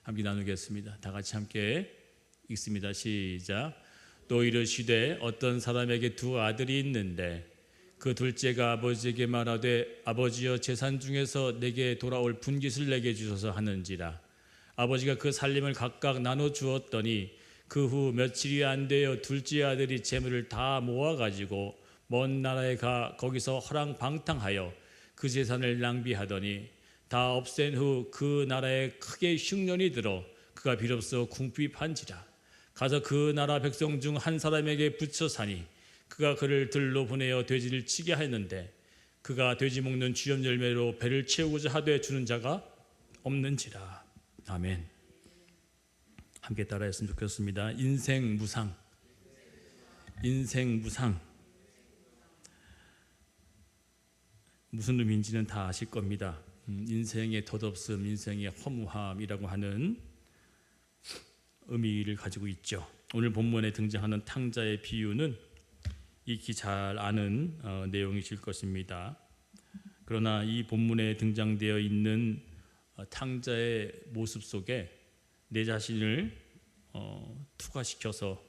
함께 나누겠습니다. 다 같이 함께 읽습니다. 시작. 또 이르시되 어떤 사람에게 두 아들이 있는데 그 둘째가 아버지에게 말하되 아버지여 재산 중에서 내게 돌아올 분깃을 내게 주소서 하는지라. 아버지가 그 살림을 각각 나눠 주었더니 그 후 며칠이 안 되어 둘째 아들이 재물을 다 모아가지고 먼 나라에 가 거기서 허랑방탕하여 그 재산을 낭비하더니 다 없앤 후 그 나라에 크게 흉년이 들어 그가 비로소 궁핍한지라. 가서 그 나라 백성 중 한 사람에게 붙여 사니 그가 그를 들로 보내어 돼지를 치게 하였는데 그가 돼지 먹는 주염 열매로 배를 채우고자 하되 주는 자가 없는지라. 아멘. 함께 따라했으면 좋겠습니다. 인생 무상. 인생 무상. 무슨 의미인지는 다 아실 겁니다. 인생의 덧없음, 인생의 허무함이라고 하는 의미를 가지고 있죠. 오늘 본문에 등장하는 탕자의 비유는 익히 잘 아는 내용이실 것입니다. 그러나 이 본문에 등장되어 있는 탕자의 모습 속에 내 자신을 투과시켜서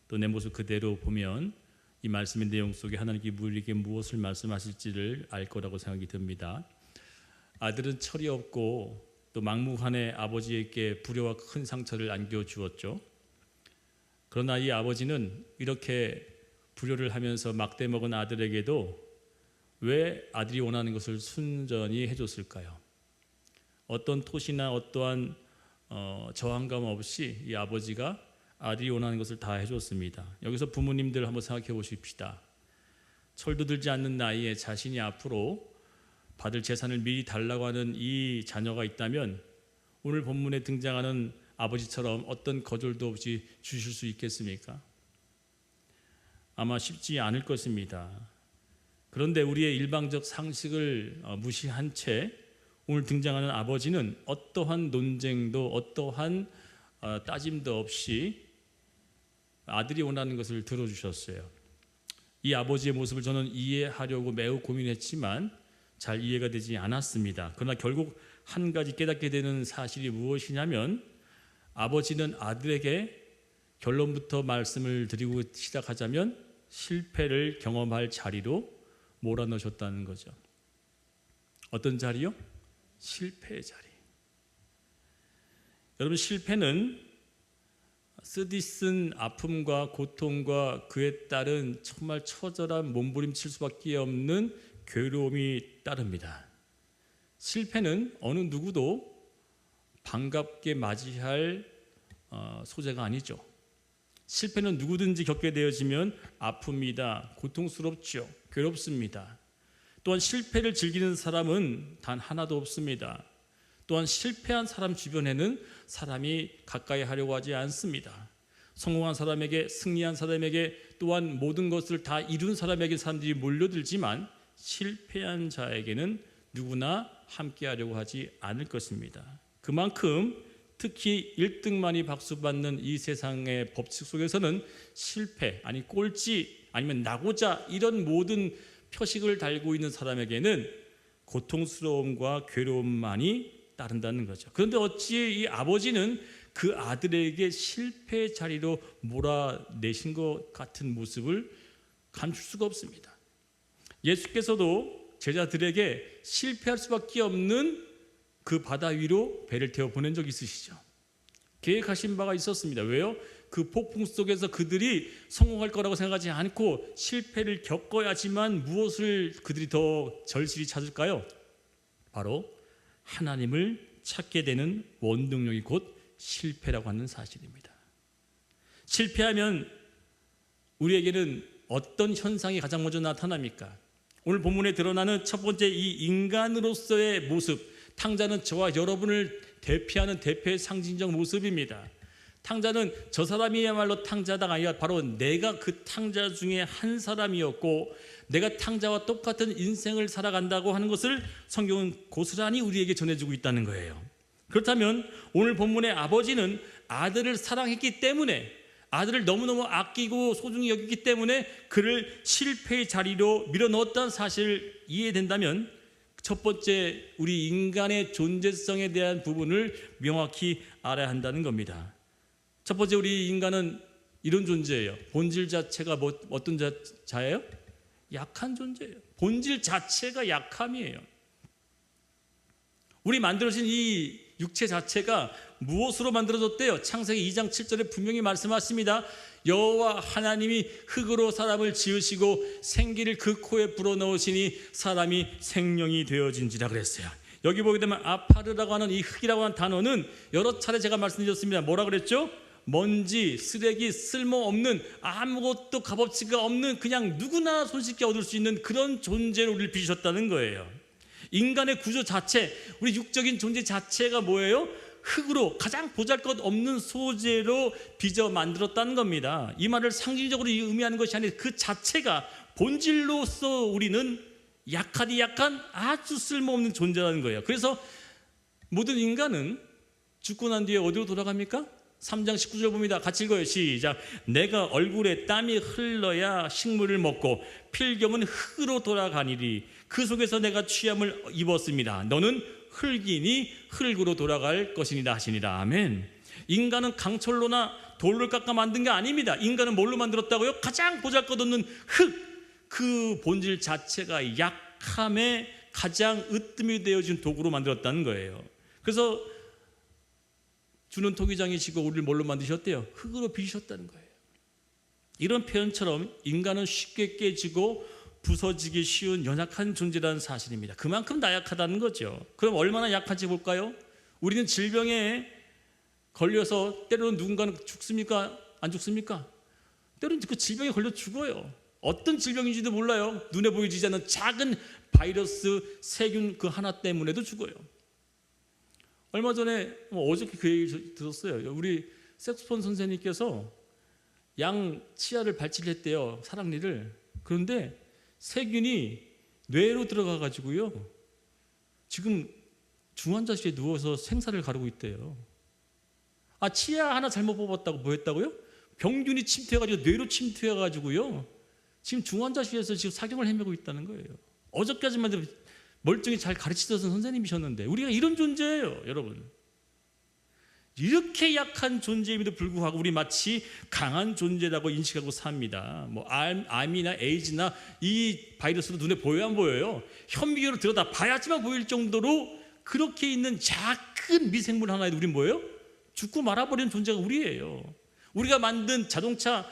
또 내 모습 그대로 보면 이 말씀의 내용 속에 하나님께 우리에게 무엇을 말씀하실지를 알 거라고 생각이 듭니다. 아들은 철이 없고 또 막무가내 아버지에게 불효와 큰 상처를 안겨주었죠. 그러나 이 아버지는 이렇게 불효를 하면서 막대 먹은 아들에게도 왜 아들이 원하는 것을 순전히 해줬을까요? 어떤 토시나 어떠한 저항감 없이 이 아버지가 아들이 원하는 것을 다 해줬습니다. 여기서 부모님들 한번 생각해 보십시다. 철도 들지 않는 나이에 자신이 앞으로 받을 재산을 미리 달라고 하는 이 자녀가 있다면 오늘 본문에 등장하는 아버지처럼 어떤 거절도 없이 주실 수 있겠습니까? 아마 쉽지 않을 것입니다. 그런데 우리의 일방적 상식을 무시한 채 오늘 등장하는 아버지는 어떠한 논쟁도 어떠한 따짐도 없이 아들이 원하는 것을 들어주셨어요. 이 아버지의 모습을 저는 이해하려고 매우 고민했지만 잘 이해가 되지 않았습니다. 그러나 결국 한 가지 깨닫게 되는 사실이 무엇이냐면 아버지는 아들에게 결론부터 말씀을 드리고 시작하자면 실패를 경험할 자리로 몰아넣으셨다는 거죠. 어떤 자리요? 실패의 자리. 여러분, 실패는 쓰디쓴 아픔과 고통과 그에 따른 정말 처절한 몸부림칠 수밖에 없는 괴로움이 따릅니다. 실패는 어느 누구도 반갑게 맞이할 소재가 아니죠. 실패는 누구든지 겪게 되어지면 아픕니다. 고통스럽죠. 괴롭습니다. 또한 실패를 즐기는 사람은 단 하나도 없습니다. 또한 실패한 사람 주변에는 사람이 가까이 하려고 하지 않습니다. 성공한 사람에게, 승리한 사람에게, 또한 모든 것을 다 이룬 사람에게 사람들이 몰려들지만 실패한 자에게는 누구나 함께 하려고 하지 않을 것입니다. 그만큼 특히 1등만이 박수받는 이 세상의 법칙 속에서는 실패, 아니 꼴찌, 아니면 나고자 이런 모든 표식을 달고 있는 사람에게는 고통스러움과 괴로움만이 따른다는 거죠. 그런데 어찌 이 아버지는 그 아들에게 실패의 자리로 몰아내신 것 같은 모습을 감출 수가 없습니다. 예수께서도 제자들에게 실패할 수밖에 없는 그 바다 위로 배를 태워 보낸 적이 있으시죠. 계획하신 바가 있었습니다. 왜요? 그 폭풍 속에서 그들이 성공할 거라고 생각하지 않고 실패를 겪어야지만 무엇을 그들이 더 절실히 찾을까요? 바로 하나님을 찾게 되는 원동력이 곧 실패라고 하는 사실입니다. 실패하면 우리에게는 어떤 현상이 가장 먼저 나타납니까? 오늘 본문에 드러나는 첫 번째 이 인간으로서의 모습, 탕자는 저와 여러분을 대표하는 대표의 상징적 모습입니다. 탕자는 저 사람이야말로 탕자다가 아니라 바로 내가 그 탕자 중에 한 사람이었고 내가 탕자와 똑같은 인생을 살아간다고 하는 것을 성경은 고스란히 우리에게 전해주고 있다는 거예요. 그렇다면 오늘 본문의 아버지는 아들을 사랑했기 때문에, 아들을 너무너무 아끼고 소중히 여기기 때문에 그를 실패의 자리로 밀어넣었다는 사실을 이해된다면 첫 번째, 우리 인간의 존재성에 대한 부분을 명확히 알아야 한다는 겁니다. 첫 번째, 우리 인간은 이런 존재예요. 본질 자체가 어떤 자예요? 약한 존재예요. 본질 자체가 약함이에요. 우리 만들어진 이 육체 자체가 무엇으로 만들어졌대요? 창세기 2장 7절에 분명히 말씀하십니다. 여호와 하나님이 흙으로 사람을 지으시고 생기를 그 코에 불어넣으시니 사람이 생명이 되어진지라 그랬어요. 여기 보게 되면 아파르라고 하는 이 흙이라고 하는 단어는 여러 차례 제가 말씀드렸습니다. 뭐라 그랬죠? 먼지, 쓰레기, 쓸모없는, 아무것도 값어치가 없는, 그냥 누구나 손쉽게 얻을 수 있는 그런 존재로 우리를 빚으셨다는 거예요. 인간의 구조 자체, 우리 육적인 존재 자체가 뭐예요? 흙으로, 가장 보잘것없는 소재로 빚어 만들었다는 겁니다. 이 말을 상징적으로 의미하는 것이 아니라 그 자체가 본질로서 우리는 약하디 약한 아주 쓸모없는 존재라는 거예요. 그래서 모든 인간은 죽고 난 뒤에 어디로 돌아갑니까? 3장 19절 봅니다. 같이 읽어요. 시작. 내가 얼굴에 땀이 흘러야 식물을 먹고 필경은 흙으로 돌아가니리. 그 속에서 내가 취함을 입었습니다. 너는 흙이니 흙으로 돌아갈 것이니라 하시니라. 아멘. 인간은 강철로나 돌을 깎아 만든 게 아닙니다. 인간은 뭘로 만들었다고요? 가장 보잘것없는 흙. 그 본질 자체가 약함에 가장 으뜸이 되어진 도구로 만들었다는 거예요. 그래서 주는 토기장이시고 우리를 뭘로 만드셨대요? 흙으로 빚으셨다는 거예요. 이런 표현처럼 인간은 쉽게 깨지고 부서지기 쉬운 연약한 존재라는 사실입니다. 그만큼 나약하다는 거죠. 그럼 얼마나 약한지 볼까요? 우리는 질병에 걸려서 때로는 누군가는 죽습니까? 안 죽습니까? 때로는 그 질병에 걸려 죽어요. 어떤 질병인지도 몰라요. 눈에 보이지 않는 작은 바이러스, 세균 그 하나 때문에도 죽어요. 얼마 전에 어저께 그 얘기 들었어요. 우리 색소폰 선생님께서 양 치아를 발치를 했대요. 사랑니를. 그런데 세균이 뇌로 들어가 가지고요. 지금 중환자실에 누워서 생사를 가르고 있대요. 아, 치아 하나 잘못 뽑았다고 뭐 했다고요? 병균이 침투해가지고 뇌로 침투해가지고요. 지금 중환자실에서 지금 사경을 헤매고 있다는 거예요. 어저께까지만 해도 멀쩡히 잘 가르치던 선생님이셨는데 우리가 이런 존재예요, 여러분. 이렇게 약한 존재임에도 불구하고 우리 마치 강한 존재라고 인식하고 삽니다. 뭐 암이나 에이즈나 이 바이러스도 눈에 보여요, 안 보여요? 현미경으로 들여다 봐야지만 보일 정도로 그렇게 있는 작은 미생물 하나에도 우린 뭐예요? 죽고 말아버리는 존재가 우리예요. 우리가 만든 자동차,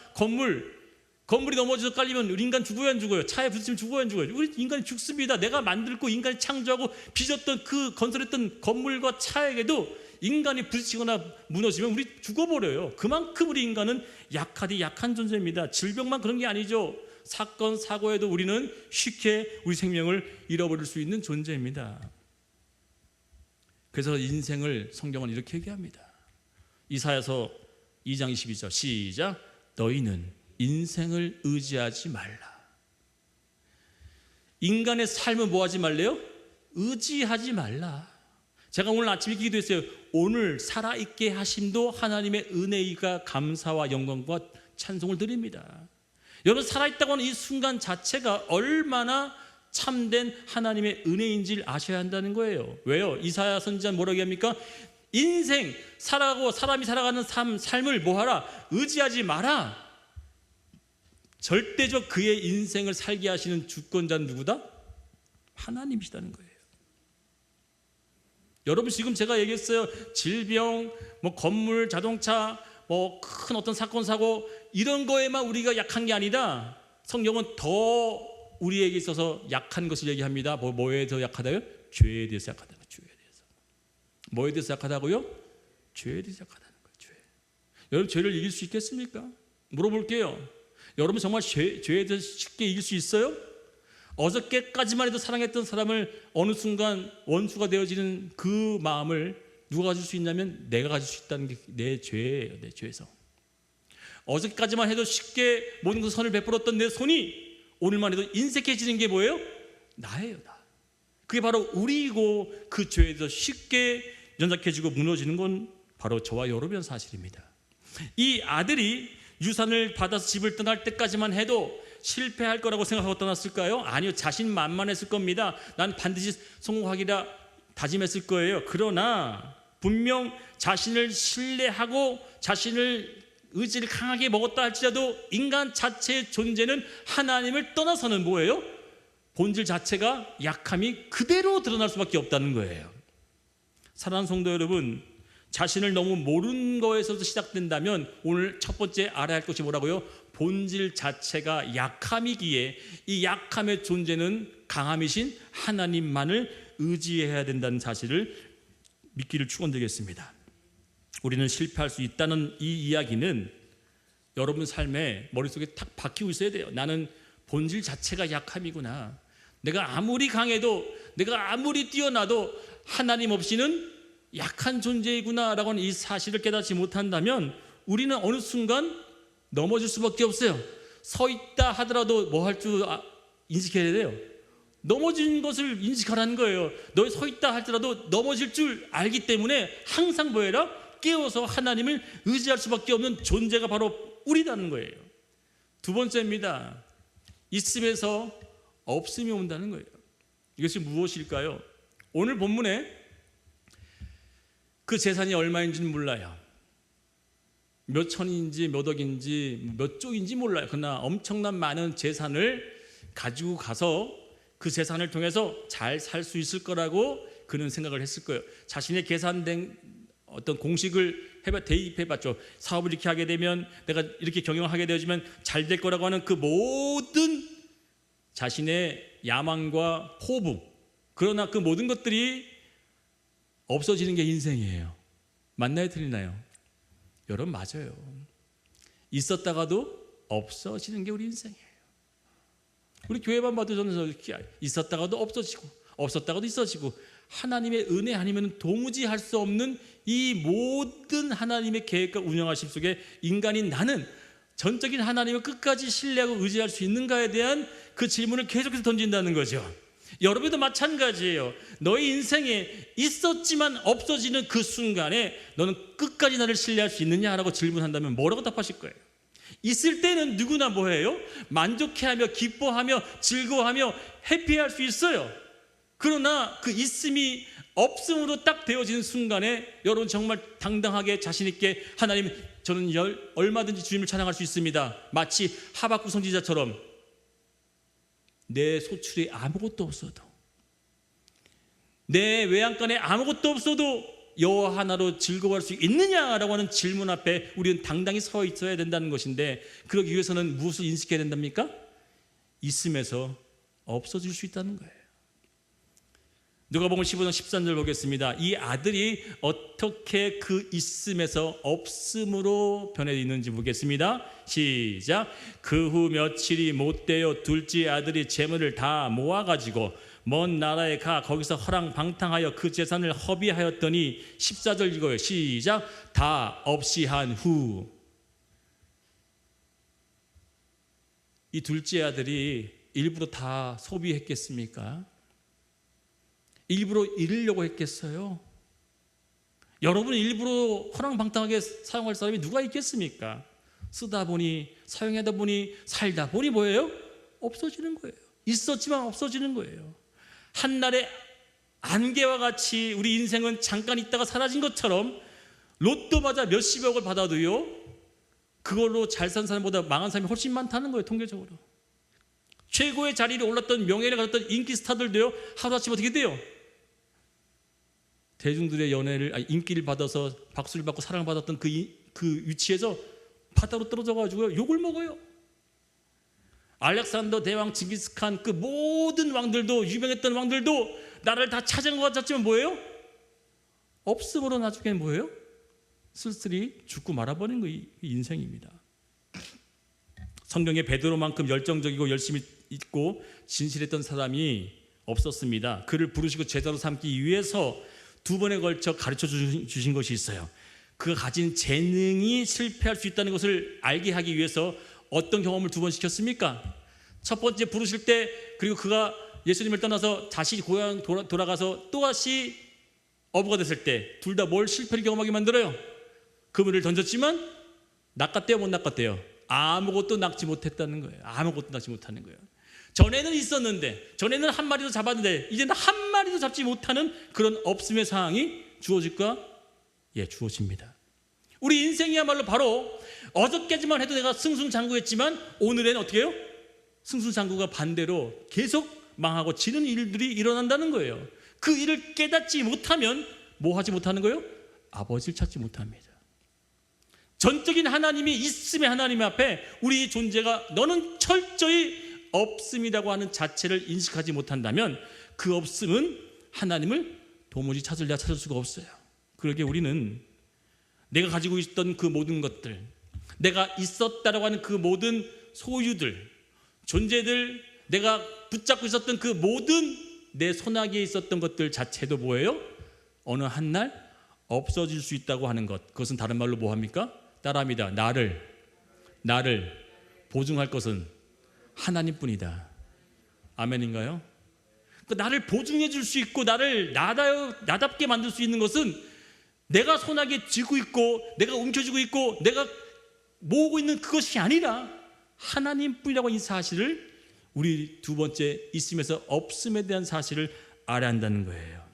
건물이 넘어져서 깔리면 우리 인간 죽어야 안 죽어요? 차에 부딪히면 죽어야 안 죽어요? 우리 인간이 죽습니다. 내가 만들고 인간이 창조하고 빚었던 그 건설했던 건물과 차에게도 인간이 부딪히거나 무너지면 우리 죽어버려요. 그만큼 우리 인간은 약하디 약한 존재입니다. 질병만 그런 게 아니죠. 사건, 사고에도 우리는 쉽게 우리 생명을 잃어버릴 수 있는 존재입니다. 그래서 인생을 성경은 이렇게 얘기합니다. 이사야서 2장 22절 시작. 너희는 인생을 의지하지 말라. 인간의 삶을 뭐 하지 말래요? 의지하지 말라. 제가 오늘 아침에 기도했어요. 오늘 살아있게 하심도 하나님의 은혜이가 감사와 영광과 찬송을 드립니다. 여러분, 살아있다고 하는 이 순간 자체가 얼마나 참된 하나님의 은혜인지를 아셔야 한다는 거예요. 왜요? 이사야 선지자는 뭐라고 합니까? 인생, 사람이 살아가는 삶을 뭐하라? 의지하지 마라. 절대적 그의 인생을 살게 하시는 주권자는 누구다? 하나님이시다는 거예요. 여러분, 지금 제가 얘기했어요. 질병, 건물, 자동차, 큰 어떤 사건, 사고 이런 거에만 우리가 약한 게 아니라 성경은 더 우리에게 있어서 약한 것을 얘기합니다. 뭐에 대해서 약하다고요? 죄에 대해서 약하다는 거예요. 죄에 대해서. 뭐에 대해서 약하다고요? 죄에 대해서 약하다는 거예요. 죄. 여러분, 죄를 이길 수 있겠습니까? 물어볼게요. 여러분 정말 죄에 대해서 쉽게 이길 수 있어요? 어저께까지만 해도 사랑했던 사람을 어느 순간 원수가 되어지는 그 마음을 누가 가질 수 있냐면 내가 가질 수 있다는 게 내 죄예요. 내 죄성. 어저께까지만 해도 쉽게 모든 그 선을 베풀었던 내 손이 오늘만 해도 인색해지는 게 뭐예요? 나예요. 나. 그게 바로 우리이고 그 죄에 대해서 쉽게 연약해지고 무너지는 건 바로 저와 여러분의 사실입니다. 이 아들이 유산을 받아서 집을 떠날 때까지만 해도 실패할 거라고 생각하고 떠났을까요? 아니요. 자신만만했을 겁니다. 난 반드시 성공하기라 다짐했을 거예요. 그러나 분명 자신을 신뢰하고 자신을 의지를 강하게 먹었다 할지라도 인간 자체의 존재는 하나님을 떠나서는 뭐예요? 본질 자체가 약함이 그대로 드러날 수밖에 없다는 거예요. 사랑하는 성도 여러분, 자신을 너무 모르는 거에서도 시작된다면 오늘 첫 번째 알아야 할 것이 뭐라고요? 본질 자체가 약함이기에 이 약함의 존재는 강함이신 하나님만을 의지해야 된다는 사실을 믿기를 축원드리겠습니다. 우리는 실패할 수 있다는 이 이야기는 여러분 삶에 머릿속에 탁 박히고 있어야 돼요. 나는 본질 자체가 약함이구나. 내가 아무리 강해도, 내가 아무리 뛰어나도 하나님 없이는 약한 존재이구나 라고 하는 이 사실을 깨닫지 못한다면 우리는 어느 순간 넘어질 수밖에 없어요. 서 있다 하더라도 뭐 할 줄 인식해야 돼요. 넘어진 것을 인식하라는 거예요. 너 서 있다 할지라도 넘어질 줄 알기 때문에 항상 뭐 해라? 깨워서 하나님을 의지할 수밖에 없는 존재가 바로 우리라는 거예요. 두 번째입니다. 있음에서 없음이 온다는 거예요. 이것이 무엇일까요? 오늘 본문에 그 재산이 얼마인지는 몰라요. 몇 천인지 몇 억인지 몇 쪽인지 몰라요. 그러나 엄청난 많은 재산을 가지고 가서 그 재산을 통해서 잘 살 수 있을 거라고 그는 생각을 했을 거예요. 자신의 계산된 어떤 공식을 대입해봤죠. 사업을 이렇게 하게 되면, 내가 이렇게 경영하게 되어지면 잘 될 거라고 하는 그 모든 자신의 야망과 포부, 그러나 그 모든 것들이 없어지는 게 인생이에요. 맞나요? 틀리나요? 여러분, 맞아요. 있었다가도 없어지는 게 우리 인생이에요. 우리 교회만 봐도 저는 있었다가도 없어지고 없었다가도 있어지고, 하나님의 은혜 아니면 도무지 할 수 없는 이 모든 하나님의 계획과 운영하심 속에 인간인 나는 전적인 하나님을 끝까지 신뢰하고 의지할 수 있는가에 대한 그 질문을 계속해서 던진다는 거죠. 여러분도 마찬가지예요. 너의 인생에 있었지만 없어지는 그 순간에 너는 끝까지 나를 신뢰할 수 있느냐라고 질문한다면 뭐라고 답하실 거예요? 있을 때는 누구나 뭐해요? 만족해하며 기뻐하며 즐거워하며 해피할 수 있어요. 그러나 그 있음이 없음으로 딱 되어지는 순간에 여러분 정말 당당하게 자신 있게 하나님, 저는 얼마든지 주님을 찬양할 수 있습니다. 마치 하박국 선지자처럼 내 소출이 아무것도 없어도, 내 외양간에 아무것도 없어도 여호와 하나로 즐거워할 수 있느냐라고 하는 질문 앞에 우리는 당당히 서 있어야 된다는 것인데, 그러기 위해서는 무엇을 인식해야 된답니까? 있음에서 없어질 수 있다는 거예요. 누가복음 15장 13절 보겠습니다. 이 아들이 어떻게 그 있음에서 없음으로 변해있는지 보겠습니다. 시작. 그 후 며칠이 못되어 둘째 아들이 재물을 다 모아가지고 먼 나라에 가 거기서 허랑방탕하여 그 재산을 허비하였더니, 14절 읽어요. 시작. 다 없이 한 후. 이 둘째 아들이 일부러 다 소비했겠습니까? 일부러 잃으려고 했겠어요? 여러분, 일부러 허랑방탕하게 사용할 사람이 누가 있겠습니까? 쓰다 보니, 사용하다 보니, 살다 보니 뭐예요? 없어지는 거예요. 있었지만 없어지는 거예요. 한날의 안개와 같이 우리 인생은 잠깐 있다가 사라진 것처럼, 로또 맞아 몇십억을 받아도요, 그걸로 잘 산 사람보다 망한 사람이 훨씬 많다는 거예요. 통계적으로. 최고의 자리를 올랐던, 명예를 가졌던 인기 스타들도요, 하루아침에 어떻게 돼요? 대중들의 인기를 받아서 박수를 받고 사랑받았던 그 위치에서 바다로 떨어져가지고 욕을 먹어요. 알렉산더 대왕, 징기스칸, 그 모든 왕들도, 유명했던 왕들도 나라를 다 차지한 것 같았지만 뭐예요? 없음으로 나중에 뭐예요? 쓸쓸히 죽고 말아버린 거 인생입니다. 성경에 베드로만큼 열정적이고 열심히 있고 진실했던 사람이 없었습니다. 그를 부르시고 제자로 삼기 위해서 두 번에 걸쳐 가르쳐 주신 것이 있어요. 그가 가진 재능이 실패할 수 있다는 것을 알게 하기 위해서 어떤 경험을 두 번 시켰습니까? 첫 번째 부르실 때, 그리고 그가 예수님을 떠나서 다시 고향 돌아가서 또다시 어부가 됐을 때 둘 다 뭘 실패를 경험하게 만들어요? 그물을 던졌지만 낚았대요, 못 낚았대요? 아무것도 낚지 못했다는 거예요. 아무것도 낚지 못하는 거예요. 전에는 있었는데, 전에는 한 마리도 잡았는데 이제는 한 마리도 잡지 못하는 그런 없음의 상황이 주어질까? 예, 주어집니다. 우리 인생이야말로 바로 어저께지만 해도 내가 승승장구했지만 오늘은 어떻게 해요? 승승장구가 반대로 계속 망하고 지는 일들이 일어난다는 거예요. 그 일을 깨닫지 못하면 뭐 하지 못하는 거예요? 아버지를 찾지 못합니다. 전적인 하나님이 있음의 하나님 앞에 우리 존재가 너는 철저히 없음이라고 하는 자체를 인식하지 못한다면 그 없음은 하나님을 도무지 찾을 수가 없어요. 그러게 우리는 내가 가지고 있던 그 모든 것들, 내가 있었다라고 하는 그 모든 소유들, 존재들, 내가 붙잡고 있었던 그 모든 내 손아귀에 있었던 것들 자체도 뭐예요? 어느 한 날 없어질 수 있다고 하는 것. 그것은 다른 말로 뭐합니까? 따라합니다. 나를 보증할 것은 하나님뿐이다. 아멘인가요? 나를 보증해 줄 수 있고 나를 나답게 만들 수 있는 것은 내가 손아귀에 쥐고 있고 내가 움켜쥐고 있고 내가 모으고 있는 그것이 아니라 하나님뿐이라고 이 사실을 우리 두 번째 있음에서 없음에 대한 사실을 알아야 한다는 거예요.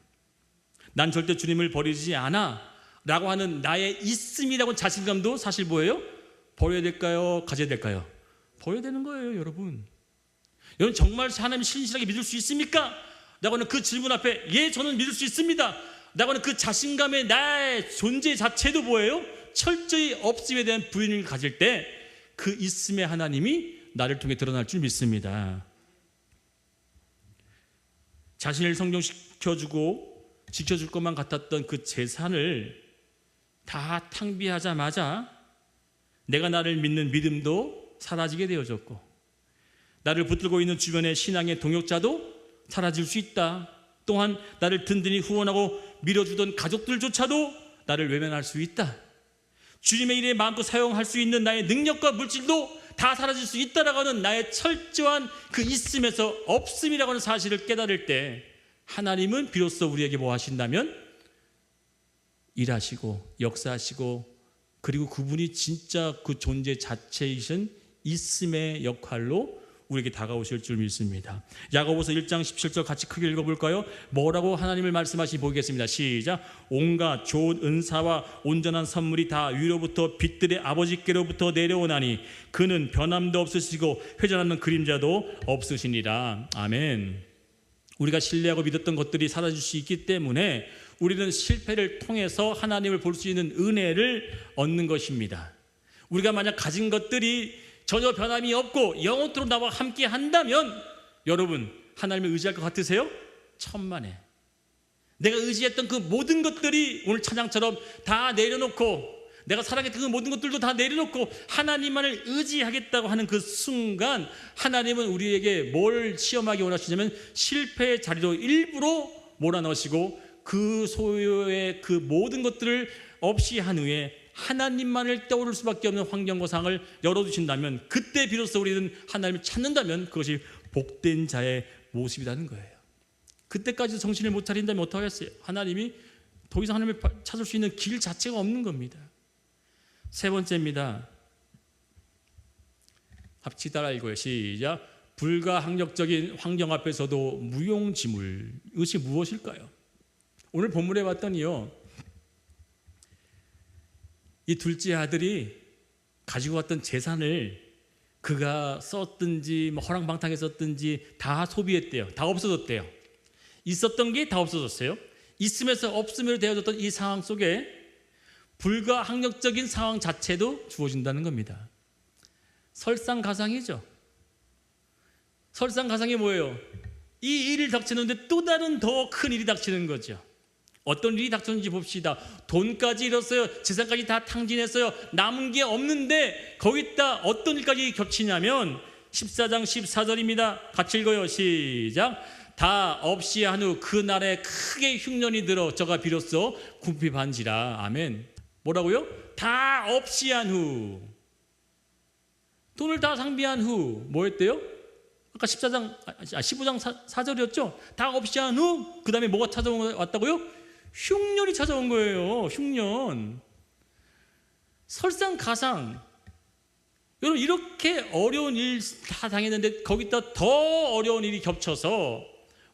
난 절대 주님을 버리지 않아 라고 하는 나의 있음이라고 자신감도 사실 뭐예요? 버려야 될까요? 가져야 될까요? 버려야 되는 거예요. 여러분 정말 하나님 신실하게 믿을 수 있습니까? 라고 하는 그 질문 앞에 예, 저는 믿을 수 있습니다 라고 하는 그 자신감의 나의 존재 자체도 뭐예요? 철저히 없음에 대한 부인을 가질 때 그 있음의 하나님이 나를 통해 드러날 줄 믿습니다. 자신을 성령시켜주고 지켜줄 것만 같았던 그 재산을 다 탕비하자마자 내가 나를 믿는 믿음도 사라지게 되어졌고 나를 붙들고 있는 주변의 신앙의 동역자도 사라질 수 있다. 또한 나를 든든히 후원하고 밀어주던 가족들조차도 나를 외면할 수 있다. 주님의 일에 마음껏 사용할 수 있는 나의 능력과 물질도 다 사라질 수 있다라고 하는 나의 철저한 그 있음에서 없음이라고 하는 사실을 깨달을 때 하나님은 비로소 우리에게 뭐 하신다면 일하시고 역사하시고 그리고 그분이 진짜 그 존재 자체이신 있음의 역할로 우리에게 다가오실 줄 믿습니다. 야고보서 1장 17절 같이 크게 읽어볼까요? 뭐라고 하나님을 말씀하시니 보겠습니다. 시작. 온갖 좋은 은사와 온전한 선물이 다 위로부터 빛들의 아버지께로부터 내려오나니 그는 변함도 없으시고 회전하는 그림자도 없으시니라. 아멘. 우리가 신뢰하고 믿었던 것들이 사라질 수 있기 때문에 우리는 실패를 통해서 하나님을 볼 수 있는 은혜를 얻는 것입니다. 우리가 만약 가진 것들이 전혀 변함이 없고 영원토록 나와 함께 한다면 여러분 하나님을 의지할 것 같으세요? 천만에. 내가 의지했던 그 모든 것들이 오늘 찬양처럼 다 내려놓고 내가 사랑했던 그 모든 것들도 다 내려놓고 하나님만을 의지하겠다고 하는 그 순간 하나님은 우리에게 뭘 시험하기 원하시냐면 실패의 자리로 일부러 몰아넣으시고 그 소유의 그 모든 것들을 없이 한 후에 하나님만을 떠오를 수밖에 없는 환경과 상황을 열어두신다면 그때 비로소 우리는 하나님을 찾는다면 그것이 복된 자의 모습이라는 거예요. 그때까지도 정신을 못 차린다면 어떡하겠어요? 하나님이 더 이상 하나님을 찾을 수 있는 길 자체가 없는 겁니다. 세 번째입니다. 같이 따라 읽어요. 시작. 불가항력적인 환경 앞에서도 무용지물. 이것이 무엇일까요? 오늘 본문에 봤더니요, 이 둘째 아들이 가지고 왔던 재산을 그가 썼든지 허랑방탕에 썼든지 다 소비했대요. 다 없어졌대요. 있었던 게 다 없어졌어요. 있음에서 없음으로 되어졌던 이 상황 속에 불가항력적인 상황 자체도 주어진다는 겁니다. 설상가상이죠. 설상가상이 뭐예요? 이 일을 닥치는데 또 다른 더 큰 일이 닥치는 거죠. 어떤 일이 닥쳤는지 봅시다. 돈까지 잃었어요. 재산까지 다 탕진했어요. 남은 게 없는데 거기다 어떤 일까지 겹치냐면 14장 14절입니다. 같이 읽어요. 시작. 다 없이 한 후 그날에 크게 흉년이 들어 저가 비로소 궁핍한지라. 아멘. 뭐라고요? 다 없이 한 후, 돈을 다 상비한 후 뭐 했대요? 아까 15장 4절이었죠? 다 없이 한 후 그 다음에 뭐가 찾아왔다고요? 흉년이 찾아온 거예요. 흉년. 설상가상. 여러분 이렇게 어려운 일 다 당했는데 거기다 더 어려운 일이 겹쳐서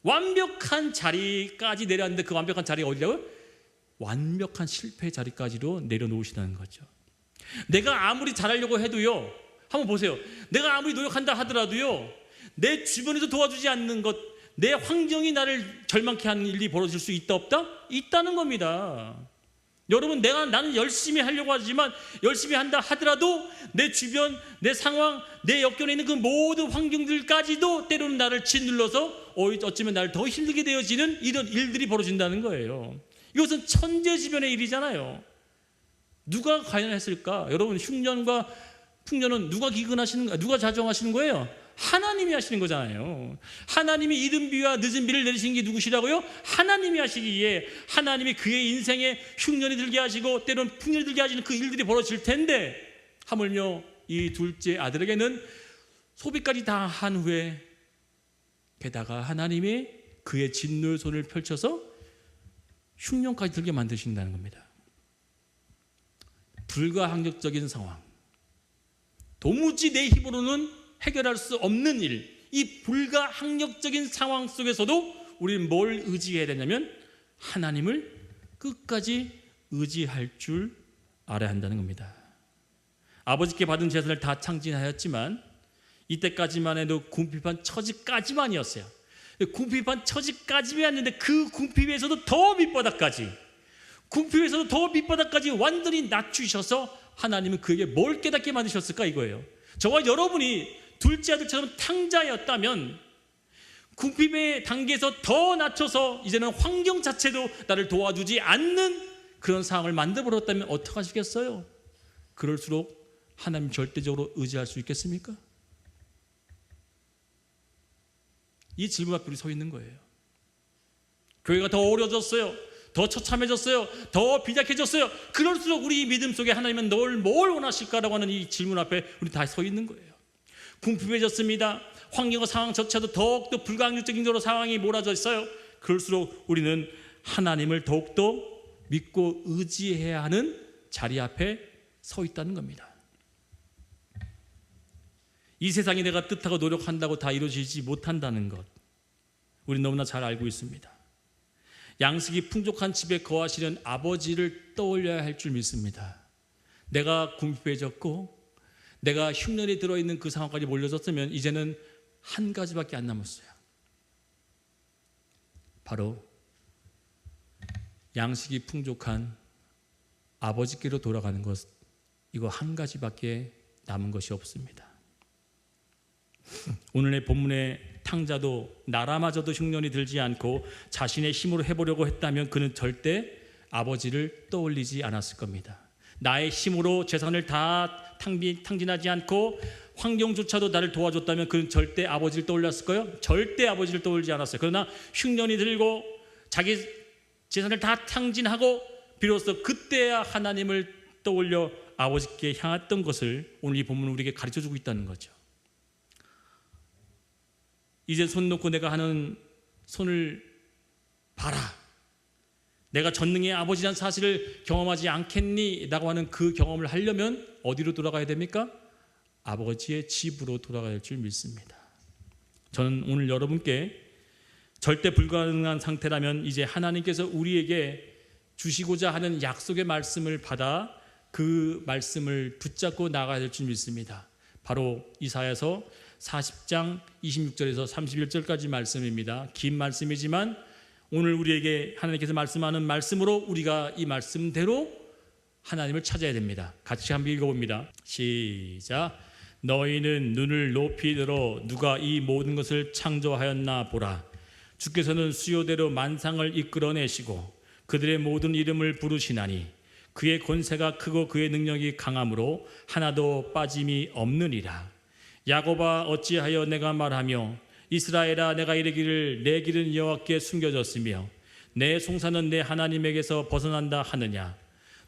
완벽한 자리까지 내려왔는데 그 완벽한 자리가 어디냐고요? 완벽한 실패 자리까지로 내려놓으시다는 거죠. 내가 아무리 잘하려고 해도요, 한번 보세요. 내가 아무리 노력한다 하더라도요, 내 주변에서 도와주지 않는 것, 내 환경이 나를 절망케 하는 일이 벌어질 수 있다 없다? 있다는 겁니다. 여러분, 나는 열심히 하려고 하지만 열심히 한다 하더라도 내 주변, 내 상황, 내 역경에 있는 그 모든 환경들까지도 때로는 나를 짓눌러서 어쩌면 나를 더 힘들게 되어지는 이런 일들이 벌어진다는 거예요. 이것은 천재지변의 일이잖아요. 누가 과연 했을까? 여러분, 흉년과 풍년은 누가 기근하시는, 누가 자정하시는 거예요? 하나님이 하시는 거잖아요. 하나님이 이른 비와 늦은 비를 내리신 게 누구시라고요? 하나님이 하시기에 하나님이 그의 인생에 흉년이 들게 하시고 때로는 풍년이 들게 하시는 그 일들이 벌어질 텐데, 하물며 이 둘째 아들에게는 소비까지 다 한 후에 게다가 하나님이 그의 진노의 손을 펼쳐서 흉년까지 들게 만드신다는 겁니다. 불가항력적인 상황, 도무지 내 힘으로는 해결할 수 없는 일, 이 불가항력적인 상황 속에서도 우리는 뭘 의지해야 되냐면 하나님을 끝까지 의지할 줄 알아야 한다는 겁니다. 아버지께 받은 재산을 다 창진하였지만 이때까지만 해도 궁핍한 처지까지만이었어요. 궁핍한 처지까지였는데 그 궁핍에서도 더 밑바닥까지, 궁핍에서도 더 밑바닥까지 완전히 낮추셔서 하나님은 그에게 뭘 깨닫게 만드셨을까 이거예요. 저와 여러분이 둘째 아들처럼 탕자였다면 궁핍의 단계에서 더 낮춰서 이제는 환경 자체도 나를 도와주지 않는 그런 상황을 만들어버렸다면 어떡하시겠어요? 그럴수록 하나님 절대적으로 의지할 수 있겠습니까? 이 질문 앞에 우리 서 있는 거예요. 교회가 더 어려워졌어요. 더 처참해졌어요. 더 비약해졌어요. 그럴수록 우리 믿음 속에 하나님은 뭘 원하실까라고 하는 이 질문 앞에 우리 다 서 있는 거예요. 궁핍해졌습니다. 환경과 상황조차도 더욱더 불가항력적인 정도로 상황이 몰아져 있어요. 그럴수록 우리는 하나님을 더욱더 믿고 의지해야 하는 자리 앞에 서 있다는 겁니다. 이 세상이 내가 뜻하고 노력한다고 다 이루어지지 못한다는 것, 우리는 너무나 잘 알고 있습니다. 양식이 풍족한 집에 거하시는 아버지를 떠올려야 할 줄 믿습니다. 내가 궁핍해졌고 내가 흉년이 들어있는 그 상황까지 몰려졌으면 이제는 한 가지밖에 안 남았어요. 바로 양식이 풍족한 아버지께로 돌아가는 것, 이거 한 가지밖에 남은 것이 없습니다. 오늘의 본문의 탕자도 나라마저도 흉년이 들지 않고 자신의 힘으로 해보려고 했다면 그는 절대 아버지를 떠올리지 않았을 겁니다. 나의 힘으로 재산을 다 탕진하지 않고 환경조차도 나를 도와줬다면 그는 절대 아버지를 떠올렸을까요? 절대 아버지를 떠올리지 않았어요. 그러나 흉년이 들고 자기 재산을 다 탕진하고 비로소 그때야 하나님을 떠올려 아버지께 향했던 것을 오늘 이 본문은 우리에게 가르쳐주고 있다는 거죠. 이제 손 놓고 내가 하는 손을 봐라. 내가 전능의 아버지란 사실을 경험하지 않겠니? 라고 하는 그 경험을 하려면 어디로 돌아가야 됩니까? 아버지의 집으로 돌아가야 할 줄 믿습니다. 저는 오늘 여러분께 절대 불가능한 상태라면 이제 하나님께서 우리에게 주시고자 하는 약속의 말씀을 받아 그 말씀을 붙잡고 나가야 될 줄 믿습니다. 바로 이사야서 40장 26절에서 31절까지 말씀입니다. 긴 말씀이지만 오늘 우리에게 하나님께서 말씀하는 말씀으로 우리가 이 말씀대로 하나님을 찾아야 됩니다. 같이 한번 읽어봅니다. 시작. 너희는 눈을 높이 들어 누가 이 모든 것을 창조하였나 보라. 주께서는 수요대로 만상을 이끌어내시고 그들의 모든 이름을 부르시나니 그의 권세가 크고 그의 능력이 강함으로 하나도 빠짐이 없느니라. 야곱아 어찌하여 내가 말하며 이스라엘아 내가 이르기를 내 길은 여호와께 숨겨졌으며 내 송사는 내 하나님에게서 벗어난다 하느냐.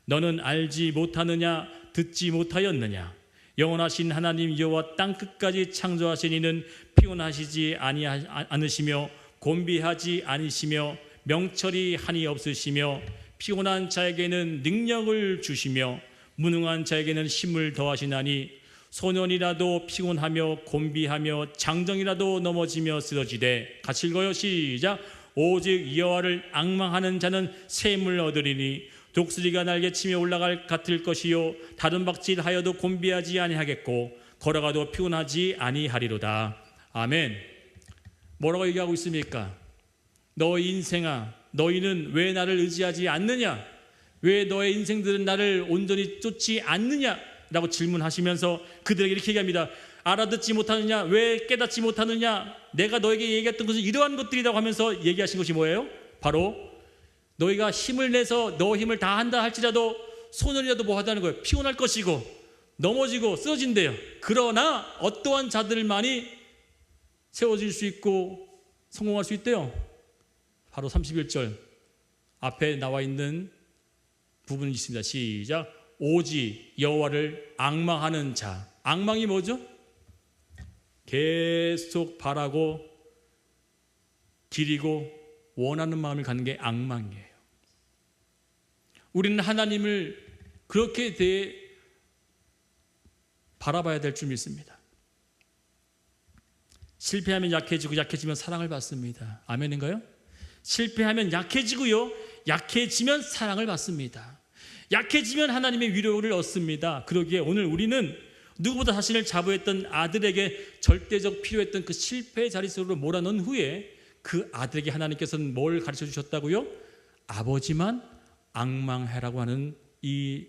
너는 알지 못하느냐 듣지 못하였느냐. 영원하신 하나님 여호와 땅끝까지 창조하신 이는 피곤하시지 않으시며 곤비하지 않으시며 명철이 한이 없으시며 피곤한 자에게는 능력을 주시며 무능한 자에게는 힘을 더하시나니 소년이라도 피곤하며 곤비하며 장정이라도 넘어지며 쓰러지되 같이 읽어요. 시작. 오직 여호와를 앙망하는 자는 샘을 얻으리니 독수리가 날개치며 올라갈 같을 것이요 다른 박질하여도 곤비하지 아니하겠고 걸어가도 피곤하지 아니하리로다. 아멘. 뭐라고 얘기하고 있습니까? 너희 인생아, 너희는 왜 나를 의지하지 않느냐? 왜 너의 인생들은 나를 온전히 쫓지 않느냐? 라고 질문하시면서 그들에게 이렇게 얘기합니다. 알아듣지 못하느냐? 왜 깨닫지 못하느냐? 내가 너에게 얘기했던 것은 이러한 것들이라고 하면서 얘기하신 것이 뭐예요? 바로 너희가 힘을 내서 너 힘을 다한다 할지라도 소년이라도 뭐 하다는 거예요. 피곤할 것이고 넘어지고 쓰러진대요. 그러나 어떠한 자들만이 세워질 수 있고 성공할 수 있대요. 바로 31절 앞에 나와 있는 부분이 있습니다. 시작. 오직 여호와를 앙망하는 자. 앙망이 뭐죠? 계속 바라고 기리고 원하는 마음을 갖는 게 앙망이에요. 우리는 하나님을 그렇게 바라봐야 될 줄 믿습니다. 실패하면 약해지고 약해지면 사랑을 받습니다. 아멘인가요? 실패하면 약해지고요, 약해지면 사랑을 받습니다. 약해지면 하나님의 위로를 얻습니다. 그러기에 오늘 우리는 누구보다 자신을 자부했던 아들에게 절대적 필요했던 그 실패의 자리 속으로 몰아넣은 후에 그 아들에게 하나님께서는 뭘 가르쳐 주셨다고요? 아버지만 앙망해라고 하는 이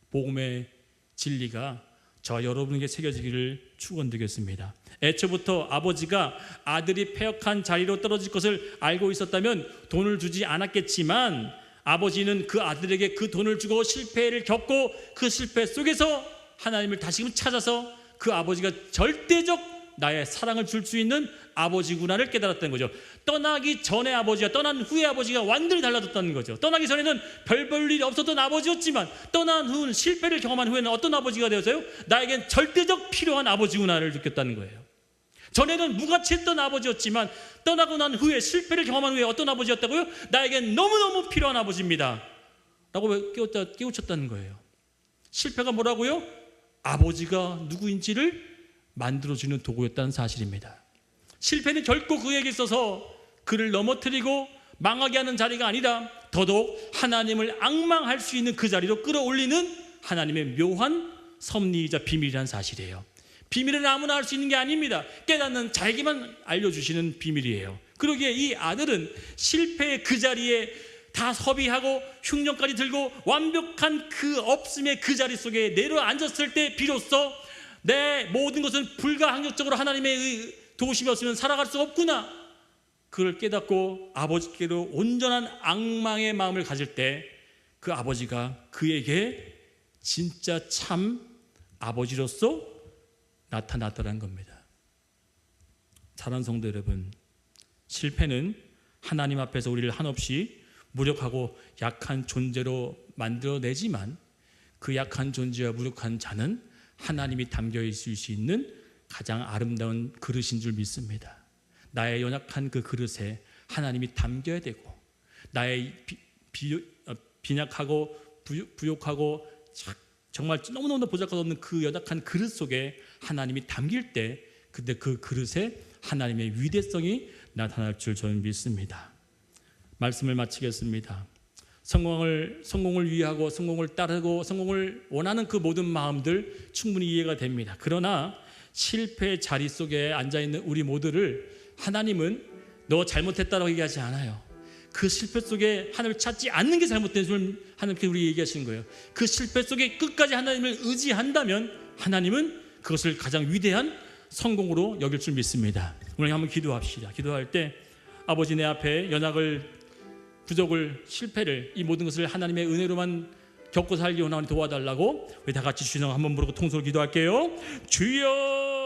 복음의 진리가 저와 여러분에게 새겨지기를 축원드리겠습니다. 애초부터 아버지가 아들이 패역한 자리로 떨어질 것을 알고 있었다면 돈을 주지 않았겠지만 아버지는 그 아들에게 그 돈을 주고 실패를 겪고 그 실패 속에서 하나님을 다시금 찾아서 그 아버지가 절대적 나의 사랑을 줄 수 있는 아버지구나를 깨달았다는 거죠. 떠나기 전에 아버지와 떠난 후에 아버지가 완전히 달라졌다는 거죠. 떠나기 전에는 별 볼 일이 없었던 아버지였지만 떠난 후는 실패를 경험한 후에는 어떤 아버지가 되었어요? 나에겐 절대적 필요한 아버지구나를 느꼈다는 거예요. 전에는 무가치했던 아버지였지만 떠나고 난 후에 실패를 경험한 후에 어떤 아버지였다고요? 나에겐 너무너무 필요한 아버지입니다 라고 깨우쳤다는 거예요. 실패가 뭐라고요? 아버지가 누구인지를 만들어주는 도구였다는 사실입니다. 실패는 결코 그에게 있어서 그를 넘어뜨리고 망하게 하는 자리가 아니라 더더욱 하나님을 앙망할 수 있는 그 자리로 끌어올리는 하나님의 묘한 섭리이자 비밀이라는 사실이에요. 비밀은 아무나 할 수 있는 게 아닙니다. 깨닫는 자에게만 알려주시는 비밀이에요. 그러기에 이 아들은 실패의 그 자리에 다 섭이하고 흉년까지 들고 완벽한 그 없음의 그 자리 속에 내려앉았을 때 비로소 내 모든 것은 불가항력적으로 하나님의 도우심이 없으면 살아갈 수 없구나, 그걸 깨닫고 아버지께로 온전한 앙망의 마음을 가질 때 그 아버지가 그에게 진짜 참 아버지로서 나타났다는 겁니다. 사랑하는 성도 여러분, 실패는 하나님 앞에서 우리를 한없이 무력하고 약한 존재로 만들어내지만 그 약한 존재와 무력한 자는 하나님이 담겨 있을 수 있는 가장 아름다운 그릇인 줄 믿습니다. 나의 연약한 그 그릇에 하나님이 담겨야 되고 나의 빈약하고 부족하고 정말 너무너무 보잘것없는 그 연약한 그릇 속에 하나님이 담길 때 그때 그 그릇에 하나님의 위대성이 나타날 줄 저는 믿습니다. 말씀을 마치겠습니다. 성공을 위하고 성공을 따르고 성공을 원하는 그 모든 마음들 충분히 이해가 됩니다. 그러나 실패의 자리 속에 앉아있는 우리 모두를 하나님은 너 잘못했다라고 얘기하지 않아요. 그 실패 속에 하나님을 찾지 않는 게 잘못된 줄 하나님께 우리 얘기하시는 거예요. 그 실패 속에 끝까지 하나님을 의지한다면 하나님은 그것을 가장 위대한 성공으로 여길 줄 믿습니다. 오늘 한번 기도합시다. 기도할 때 아버지, 내 앞에 연약을, 부족을, 실패를, 이 모든 것을 하나님의 은혜로만 겪고 살기 원하니 도와달라고 우리 다 같이 주여 한번 부르고 통성으로 기도할게요. 주여